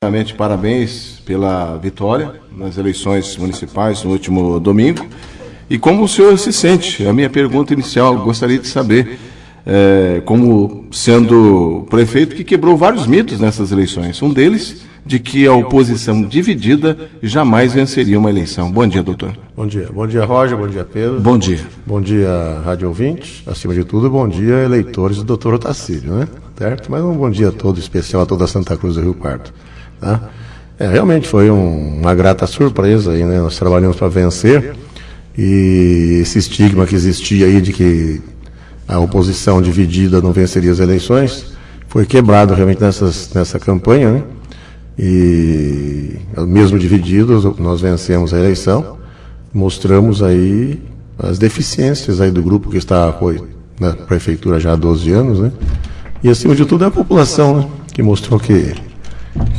Primeiramente, parabéns pela vitória nas eleições municipais no último domingo. E como o senhor se sente? A minha pergunta inicial, gostaria de saber, como sendo prefeito que quebrou vários mitos nessas eleições. Um deles, de que a oposição dividida jamais venceria uma eleição. Bom dia, doutor. Bom dia. Bom dia, Roger. Bom dia, Pedro. Bom dia. Bom dia, rádio ouvintes. Acima de tudo, bom dia, eleitores do doutor Otacílio, né? Certo? Mas um bom dia todo especial a toda Santa Cruz do Rio Pardo. Tá? Realmente foi uma grata surpresa aí, né? Nós trabalhamos para vencer e esse estigma que existia aí de que a oposição dividida não venceria as eleições foi quebrado realmente nessa campanha, né? E mesmo divididos, nós vencemos a eleição, mostramos aí as deficiências aí do grupo que está na prefeitura já há 12 anos, né? E acima de tudo é a população, né? Que mostrou que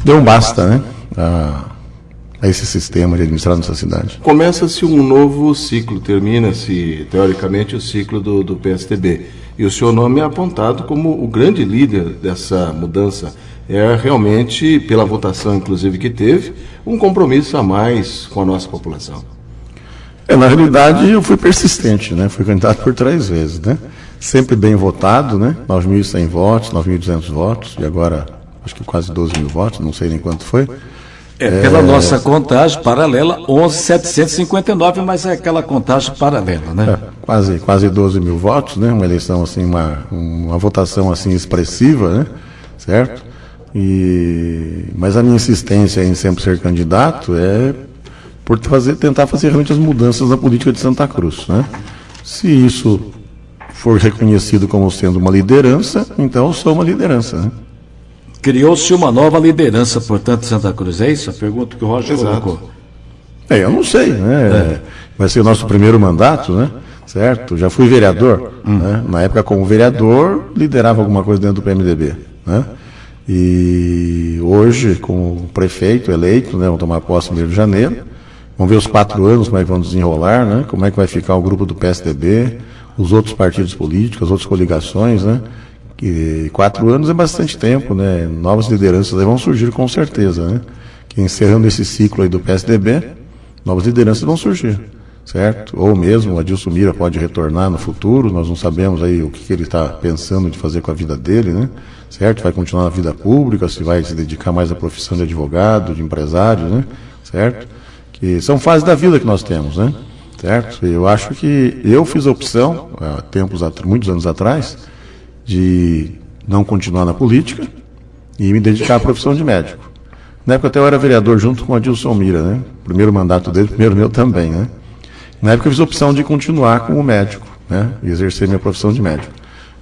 deu um basta, né? A esse sistema de administrar nossa cidade. Começa-se um novo ciclo, termina-se, teoricamente, o ciclo do PSDB. E o seu nome é apontado como o grande líder dessa mudança. É realmente, pela votação, inclusive, que teve, um compromisso a mais com a nossa população. Na realidade, eu fui persistente, né? Fui candidato por 3 vezes, né? Sempre bem votado, né? 9.100 votos, 9.200 votos, e agora acho que quase 12 mil votos, não sei nem quanto foi. Pela nossa contagem paralela, 11.759, mas é aquela contagem paralela, né? Quase 12 mil votos, né? Uma eleição assim, uma votação assim expressiva, né? Certo? Mas a minha insistência em sempre ser candidato é por tentar fazer realmente as mudanças na política de Santa Cruz, né? Se isso for reconhecido como sendo uma liderança, então eu sou uma liderança, né? Criou-se uma nova liderança, portanto, de Santa Cruz. É isso a pergunta que o Roger colocou? Eu não sei, né? Vai ser o nosso primeiro mandato, né? Certo? Já fui vereador, né? Na época, como vereador, liderava alguma coisa dentro do PMDB, né? E hoje, como prefeito eleito, né? Vamos tomar posse no 1º de janeiro. Vamos ver os 4 anos, como é que vão desenrolar, né? Como é que vai ficar o grupo do PSDB, os outros partidos políticos, as outras coligações, né? Que 4 anos é bastante tempo, né? Novas lideranças aí vão surgir com certeza, né? Que encerrando esse ciclo aí do PSDB, novas lideranças vão surgir, certo? Ou mesmo o Adilson Mira pode retornar no futuro, nós não sabemos aí o que ele está pensando de fazer com a vida dele, né? Certo? Vai continuar na vida pública, se vai se dedicar mais à profissão de advogado, de empresário, né? Certo? Que são fases da vida que nós temos, né? Certo? Eu acho que eu fiz a opção, muitos anos atrás, de não continuar na política e me dedicar à profissão de médico. Na época até eu era vereador junto com o Adilson Mira, né? Primeiro mandato dele, primeiro meu também, né? Na época eu fiz a opção de continuar como médico, né? E exercer minha profissão de médico.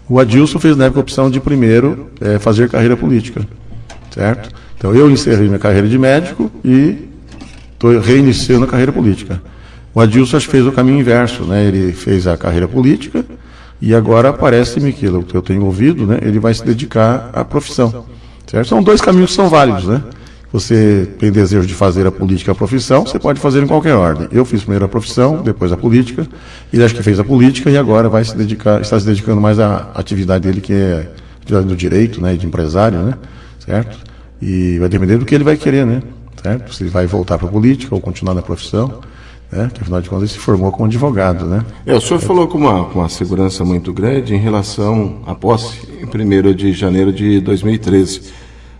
O Adilson fez na época a opção de primeiro fazer carreira política, certo? Então eu encerrei minha carreira de médico e estou reiniciando a carreira política. O Adilson acho que fez o caminho inverso, né? Ele fez a carreira política e agora parece-me que, o que eu tenho ouvido, né? Ele vai se dedicar à profissão, certo? São 2 caminhos que são válidos, né? Você tem desejo de fazer a política e a profissão, você pode fazer em qualquer ordem. Eu fiz primeiro a profissão, depois a política, ele acho que fez a política e agora está se dedicando mais à atividade dele, que é a atividade do direito, né? De empresário, né? Certo? E vai depender do que ele vai querer, né? Certo? Se ele vai voltar para a política ou continuar na profissão. Que afinal de contas ele se formou como advogado, né? O senhor falou com uma segurança muito grande em relação à posse em 1º de janeiro de 2013.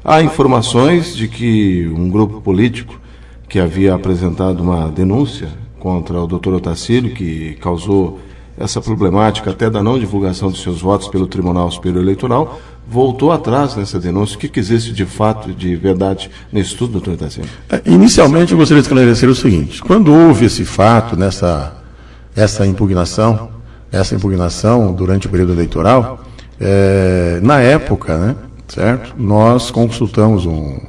Há informações de que um grupo político que havia apresentado uma denúncia contra o doutor Otacílio, que causou essa problemática até da não divulgação de seus votos pelo Tribunal Superior Eleitoral, voltou atrás nessa denúncia. O que existe de fato, de verdade, nisso tudo, doutor Otacílio? Inicialmente, eu gostaria de esclarecer o seguinte. Quando houve esse fato, essa impugnação durante o período eleitoral, na época, né, certo? Nós consultamos um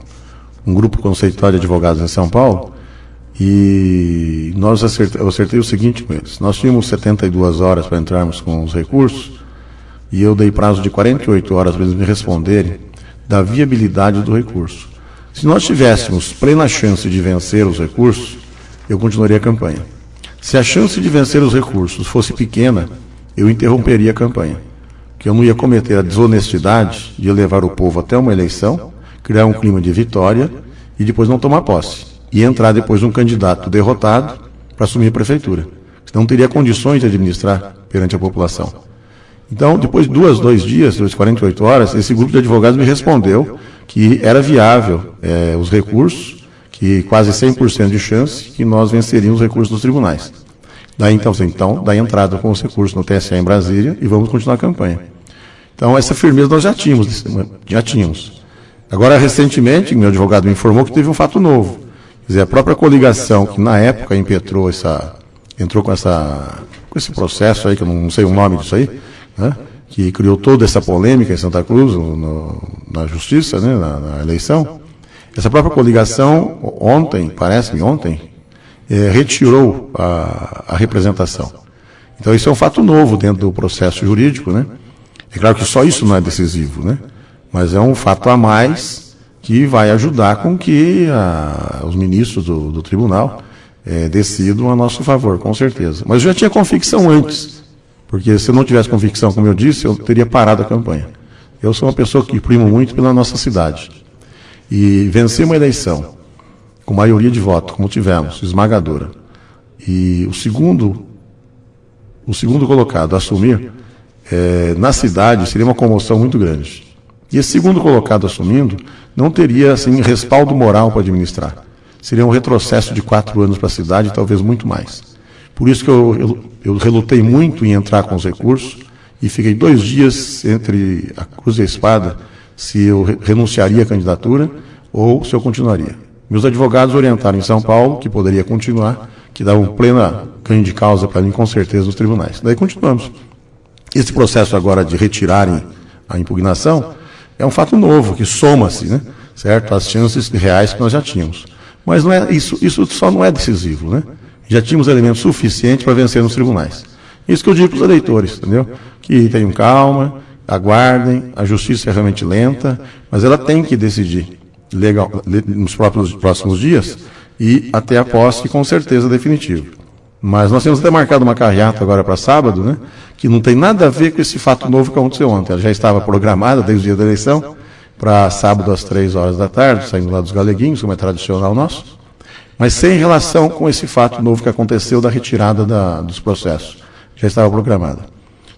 grupo conceituado de advogados em São Paulo e eu acertei o seguinte com eles. Nós tínhamos 72 horas para entrarmos com os recursos e eu dei prazo de 48 horas para eles me responderem da viabilidade do recurso. Se nós tivéssemos plena chance de vencer os recursos, eu continuaria a campanha. Se a chance de vencer os recursos fosse pequena, eu interromperia a campanha. Porque eu não ia cometer a desonestidade de levar o povo até uma eleição, criar um clima de vitória e depois não tomar posse. E entrar depois um candidato derrotado para assumir a prefeitura. Senão não teria condições de administrar perante a população. Então, depois de 2 dias, 48 horas, esse grupo de advogados me respondeu que era viável os recursos, que quase 100% de chance que nós venceríamos os recursos dos tribunais. Daí então, daí entrada com os recursos no TSE em Brasília e vamos continuar a campanha. Então, essa firmeza nós já tínhamos. Agora, recentemente, meu advogado me informou que teve um fato novo. Quer dizer, a própria coligação que na época entrou com esse processo aí, que eu não sei o nome disso aí, né, que criou toda essa polêmica em Santa Cruz, na justiça, né, na eleição. Essa própria coligação, ontem, retirou a representação. Então, isso é um fato novo dentro do processo jurídico, né? É claro que só isso não é decisivo, né? Mas é um fato a mais que vai ajudar com que os ministros do tribunal decidam a nosso favor, com certeza. Mas eu já tinha convicção antes, porque se eu não tivesse convicção, como eu disse, eu teria parado a campanha. Eu sou uma pessoa que primo muito pela nossa cidade. E vencer uma eleição com maioria de voto, como tivemos, esmagadora, e o segundo colocado assumir, na cidade seria uma comoção muito grande. E esse segundo colocado assumindo não teria assim respaldo moral para administrar. Seria um retrocesso de 4 anos para a cidade, talvez muito mais. Por isso que eu relutei muito em entrar com os recursos e fiquei 2 dias entre a cruz e a espada se eu renunciaria à candidatura ou se eu continuaria. Meus advogados orientaram em São Paulo que poderia continuar, que davam plena ganho de causa para mim, com certeza, nos tribunais. Daí continuamos. Esse processo agora de retirarem a impugnação é um fato novo, que soma-se, né, certo, às chances reais que nós já tínhamos. Mas não é isso só não é decisivo, né? Já tínhamos elementos suficientes para vencer nos tribunais. Isso que eu digo para os eleitores, entendeu? Que tenham calma, aguardem, a justiça é realmente lenta, mas ela tem que decidir nos próximos dias e até a posse, com certeza, definitivo. Mas nós temos até marcado uma carreata agora para sábado, né, que não tem nada a ver com esse fato novo que aconteceu ontem. Ela já estava programada desde o dia da eleição, para sábado às 3 horas da tarde, saindo lá dos Galeguinhos, como é tradicional nosso, mas sem relação com esse fato novo que aconteceu da retirada dos processos. Já estava programada.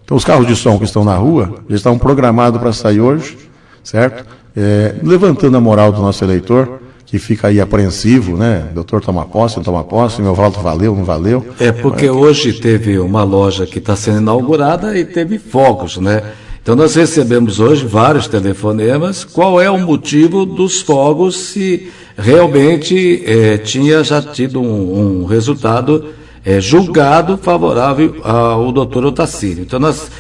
Então, os carros de som que estão na rua já estavam programados para sair hoje, certo? Levantando a moral do nosso eleitor, que fica aí apreensivo, né? Doutor, toma posse, não toma posse, meu voto valeu, não valeu. Porque hoje teve uma loja que está sendo inaugurada e teve fogos, né? Então nós recebemos hoje vários telefonemas. Qual é o motivo dos fogos, se realmente tinha já tido um resultado julgado favorável ao doutor Otacílio. Então nós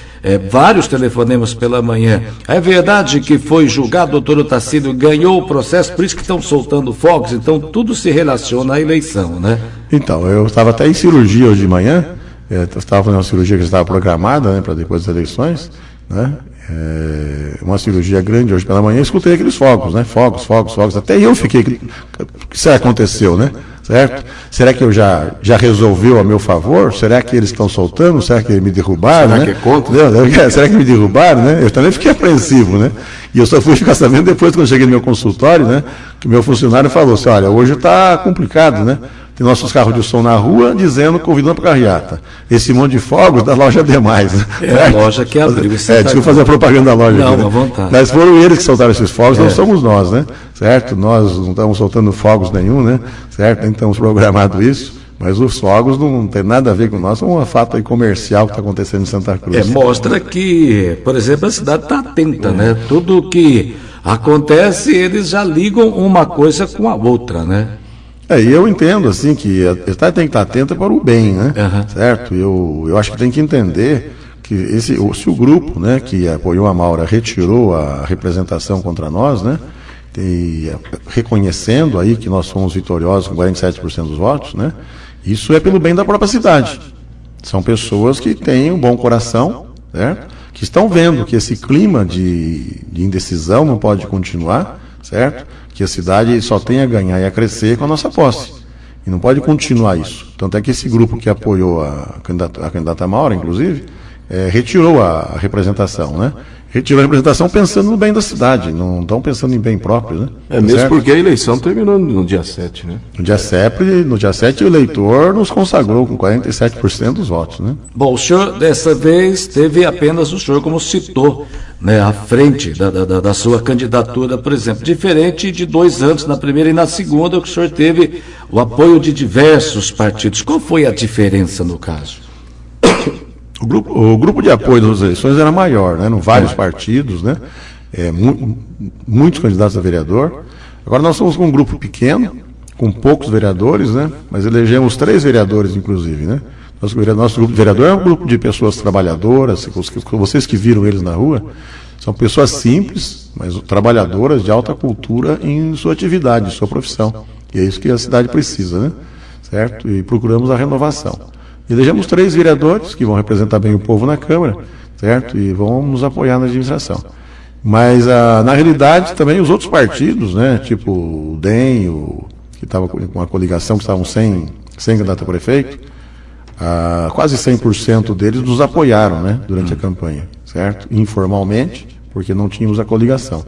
vários telefonemas pela manhã. É verdade que foi julgado, o doutor Otacílio ganhou o processo, por isso que estão soltando fogos, então tudo se relaciona à eleição, né? Então, eu estava até em cirurgia hoje de manhã, estava fazendo uma cirurgia que estava programada, né, para depois das eleições, né? Uma cirurgia grande hoje pela manhã, escutei aqueles fogos, né? Fogos, até eu fiquei, o que será que aconteceu, né? Certo? Será que eu já resolveu a meu favor? Será que eles estão soltando? Será que me derrubaram? Será né? que é contra? Será que me derrubaram, né? Eu também fiquei apreensivo, né? E eu só fui ficar sabendo depois, quando eu cheguei no meu consultório, né? Que o meu funcionário falou assim, olha, hoje está complicado, né? Tem nossos carros de som na rua dizendo, convidando para carreata. Esse monte de fogos da loja Demais. Né? A loja que abriu. Desculpa fazer a propaganda da loja. Não, aqui, né? à vontade. Mas foram eles que soltaram esses fogos, não somos nós, né? Certo? Nós não estamos soltando fogos nenhum, né? Certo? Nem estamos programado isso. Mas os fogos não tem nada a ver com nós, é um fato aí comercial que está acontecendo em Santa Cruz. Mostra que, por exemplo, a cidade está atenta, né? Tudo que acontece, eles já ligam uma coisa com a outra, né? E eu entendo, assim, que a cidade tem que estar atenta para o bem, né? Certo? Eu acho que tem que entender que se o grupo, né, que apoiou a Maura retirou a representação contra nós, né? E reconhecendo aí que nós fomos vitoriosos com 47% dos votos, né? Isso é pelo bem da própria cidade. São pessoas que têm um bom coração, certo? Que estão vendo que esse clima de indecisão não pode continuar, certo? Que a cidade só tem a ganhar e a crescer com a nossa posse. E não pode continuar isso. Tanto é que esse grupo que apoiou a candidata Maura, inclusive, retirou a representação, né? Retirou a representação pensando no bem da cidade, não estão pensando em bem próprio, né? Mesmo certo? Porque a eleição terminou no dia 7, né? No dia 7 o eleitor nos consagrou com 47% dos votos, né? Bom, o senhor dessa vez teve apenas o senhor, como citou, né, à frente da sua candidatura, por exemplo, diferente de 2 anos, na primeira e na segunda, que o senhor teve o apoio de diversos partidos. Qual foi a diferença no caso? O grupo de apoio das eleições era maior, né? Eram vários partidos, né? Muitos candidatos a vereador. Agora nós somos com um grupo pequeno, com poucos vereadores, né? Mas elegemos 3 vereadores, inclusive, né? Nosso grupo de vereador é um grupo de pessoas trabalhadoras, vocês que viram eles na rua, são pessoas simples, mas trabalhadoras de alta cultura em sua atividade, em sua profissão. E é isso que a cidade precisa, né? Certo? E procuramos a renovação. Elegemos 3 vereadores que vão representar bem o povo na Câmara, certo? E vão nos apoiar na administração. Mas, na realidade, também os outros partidos, né? Tipo o DEM, que estava com a coligação, que estavam sem candidato a prefeito, quase 100% deles nos apoiaram, né? Durante a campanha, certo? Informalmente, porque não tínhamos a coligação.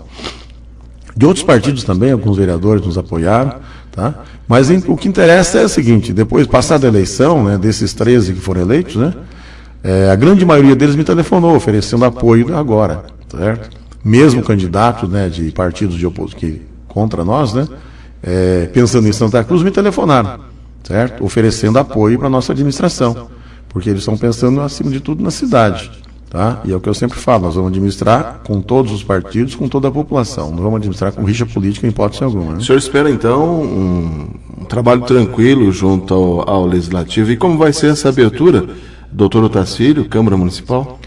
De outros partidos também, alguns vereadores nos apoiaram, tá? Mas o que interessa é o seguinte: depois, passada a eleição, né, desses 13 que foram eleitos, né, a grande maioria deles me telefonou oferecendo apoio agora, certo? Mesmo candidatos, né, de partidos de oposição contra nós, né, pensando em Santa Cruz, me telefonaram, certo? Oferecendo apoio para a nossa administração, porque eles estão pensando, acima de tudo, na cidade. Tá? E é o que eu sempre falo, nós vamos administrar com todos os partidos, com toda a população. Não vamos administrar com rixa política em hipótese alguma. Né? O senhor espera, então, um trabalho tranquilo junto ao Legislativo. E como vai ser essa abertura, doutor Otacílio, Câmara Municipal?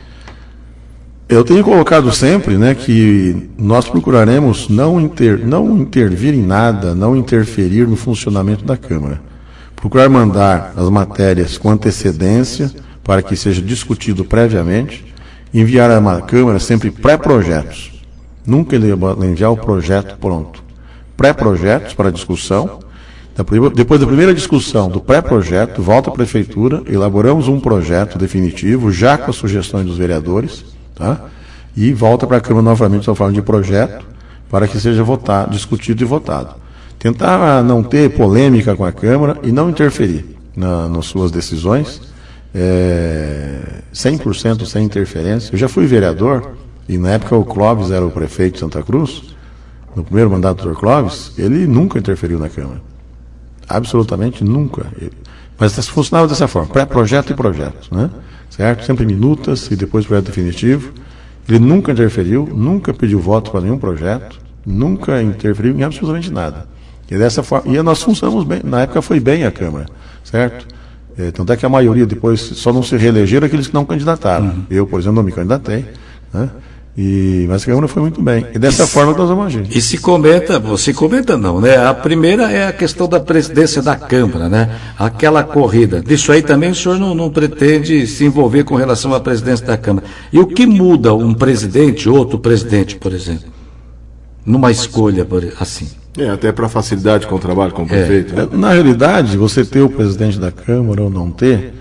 Eu tenho colocado sempre, né, que nós procuraremos não intervir em nada, não interferir no funcionamento da Câmara. Procurar mandar as matérias com antecedência para que seja discutido previamente. Enviar a uma Câmara sempre pré-projetos. Nunca enviar o projeto pronto. Pré-projetos para discussão. Depois da primeira discussão do pré-projeto, volta à Prefeitura, elaboramos um projeto definitivo, já com as sugestões dos vereadores, tá? E volta para a Câmara novamente, sob forma de projeto, para que seja discutido e votado. Tentar não ter polêmica com a Câmara e não interferir nas suas decisões. 100% sem interferência. Eu já fui vereador, e na época o Clóvis era o prefeito de Santa Cruz, no primeiro mandato do Dr. Clóvis, ele nunca interferiu na Câmara. Absolutamente nunca. Mas funcionava dessa forma, pré-projeto e projeto, né? Certo? Sempre minutas e depois projeto definitivo. Ele nunca interferiu, nunca pediu voto para nenhum projeto, nunca interferiu em absolutamente nada. E dessa forma, e nós funcionamos bem, na época foi bem a Câmara, certo? Tanto é que a maioria depois só não se reelegeram aqueles que não candidataram. Uhum. Eu, por exemplo, não me candidatei, né? Mas a Câmara foi muito bem. E dessa forma nós vamos agir. E se comenta não, né? A primeira é a questão da presidência da Câmara, né? Aquela corrida. Disso aí também o senhor não pretende se envolver com relação à presidência da Câmara. E o que muda um presidente, outro presidente, por exemplo? Numa escolha assim. Até para facilidade com o trabalho com o prefeito. Né? Na realidade, você ter o presidente da Câmara ou não ter,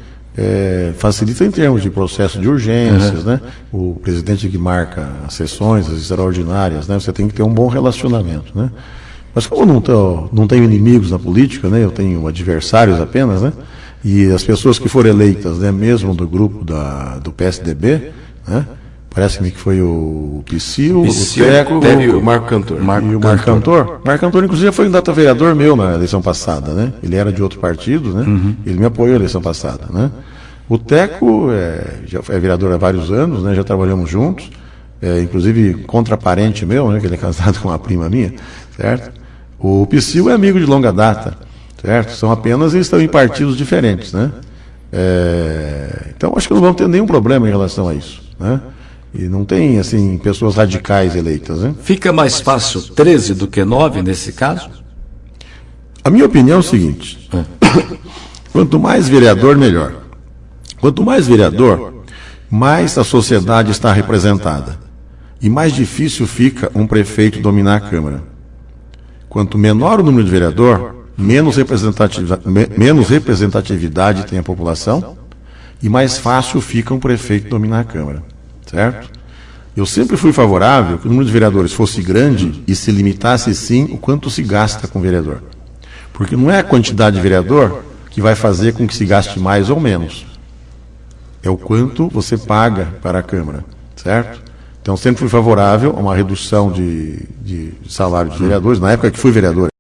facilita em termos de processo de urgências, né? O presidente que marca as sessões, as extraordinárias, né? Você tem que ter um bom relacionamento, né? Mas como não tenho inimigos na política, né? Eu tenho adversários apenas, né? E as pessoas que foram eleitas, né? Mesmo do grupo do PSDB, né? Parece-me que foi o Psyu, o Teco e o Marco Cantor. O Marco Cantor, inclusive, foi candidato a vereador meu na eleição passada, né? Ele era de outro partido, né? Uhum. Ele me apoiou na eleição passada, né? O Teco já é vereador há vários anos, né? Já trabalhamos juntos, inclusive contraparente meu, né? Que ele é casado com uma prima minha, certo? O Psyu é amigo de longa data, certo? Eles estão em partidos diferentes, né? Então, acho que não vamos ter nenhum problema em relação a isso, né? E não tem, assim, pessoas radicais eleitas, né? Fica mais fácil 13 do que 9 nesse caso? A minha opinião é o seguinte: quanto mais vereador, melhor. Quanto mais vereador, mais a sociedade está representada. E mais difícil fica um prefeito dominar a Câmara. Quanto menor o número de vereador, menos representatividade tem a população. e mais fácil fica um prefeito dominar a Câmara, certo? Eu sempre fui favorável que o número de vereadores fosse grande e se limitasse, sim, o quanto se gasta com vereador. Porque não é a quantidade de vereador que vai fazer com que se gaste mais ou menos. É o quanto você paga para a Câmara, certo? Então, sempre fui favorável a uma redução de salário dos vereadores, na época que fui vereador.